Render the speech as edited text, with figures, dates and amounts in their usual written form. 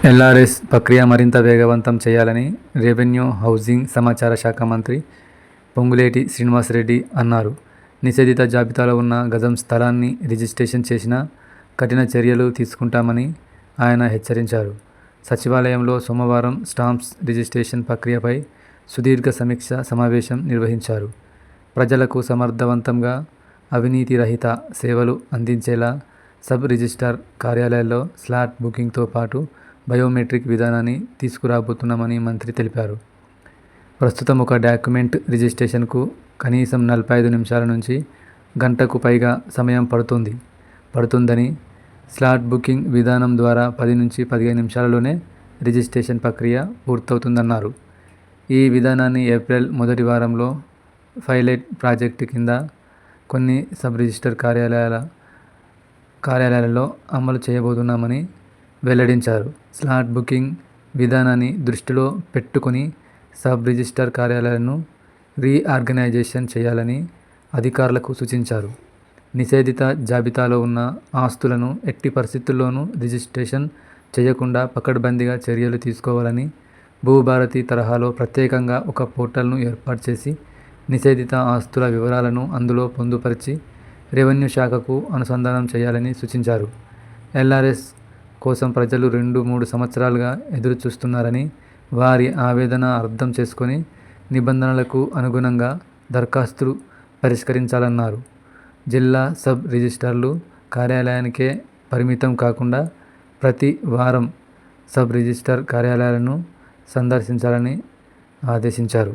LRS ప్రక్రియ మరింత వేగవంతం చేయాలని రెవెన్యూ, హౌసింగ్, సమాచార శాఖ మంత్రి పొంగులేటి శ్రీనివాసరెడ్డి అన్నారు. నిషేధిత జాబితాలో ఉన్న గజం స్థలాన్ని రిజిస్ట్రేషన్ చేసినా కఠిన చర్యలు తీసుకుంటామని ఆయన హెచ్చరించారు. సచివాలయంలో సోమవారం స్టాంప్స్ రిజిస్ట్రేషన్ ప్రక్రియపై సుదీర్ఘ సమీక్ష సమావేశం నిర్వహించారు. ప్రజలకు సమర్థవంతంగా, అవినీతి రహిత సేవలు అందించేలా సబ్ రిజిస్ట్రార్ కార్యాలయాల్లో స్లాట్ బుకింగ్తో పాటు బయోమెట్రిక్ విధానాన్ని తీసుకురాబోతున్నామని మంత్రి తెలిపారు. ప్రస్తుతం ఒక డాక్యుమెంట్ రిజిస్ట్రేషన్కు కనీసం 45 నిమిషాల నుంచి గంటకు పైగా సమయం పడుతుందని, స్లాట్ బుకింగ్ విధానం ద్వారా 10 నుంచి 15 నిమిషాలలోనే రిజిస్ట్రేషన్ ప్రక్రియ పూర్తవుతుందన్నారు. ఈ విధానాన్ని ఏప్రిల్ మొదటి వారంలో పైలట్ ప్రాజెక్టు కింద కొన్ని సబ్ రిజిస్ట్రార్ కార్యాలయాలలో అమలు చేయబోతున్నామని వెల్లడించారు. స్లాట్ బుకింగ్ విధానాన్ని దృష్టిలో పెట్టుకుని సబ్ రిజిస్ట్రార్ కార్యాలయాలను రీఆర్గనైజేషన్ చేయాలని అధికారులకు సూచించారు. నిషేధిత జాబితాలో ఉన్న ఆస్తులను ఎట్టి పరిస్థితుల్లోనూ రిజిస్ట్రేషన్ చేయకుండా పకడ్బందీగా చర్యలు తీసుకోవాలని, భూభారతి తరహాలో ప్రత్యేకంగా ఒక పోర్టల్ను ఏర్పాటు చేసి నిషేధిత ఆస్తుల వివరాలను అందులో పొందుపరిచి రెవెన్యూ శాఖకు అనుసంధానం చేయాలని సూచించారు. ఎల్ఆర్ఎస్ కోసం ప్రజలు 2-3 సంవత్సరాలుగా ఎదురుచూస్తున్నారని, వారి ఆవేదన అర్థం చేసుకొని నిబంధనలకు అనుగుణంగా దరఖాస్తులు పరిష్కరించాలన్నారు. జిల్లా సబ్ రిజిస్ట్రార్లు కార్యాలయానికే పరిమితం కాకుండా ప్రతి వారం సబ్ రిజిస్ట్రార్ కార్యాలయాలను సందర్శించాలని ఆదేశించారు.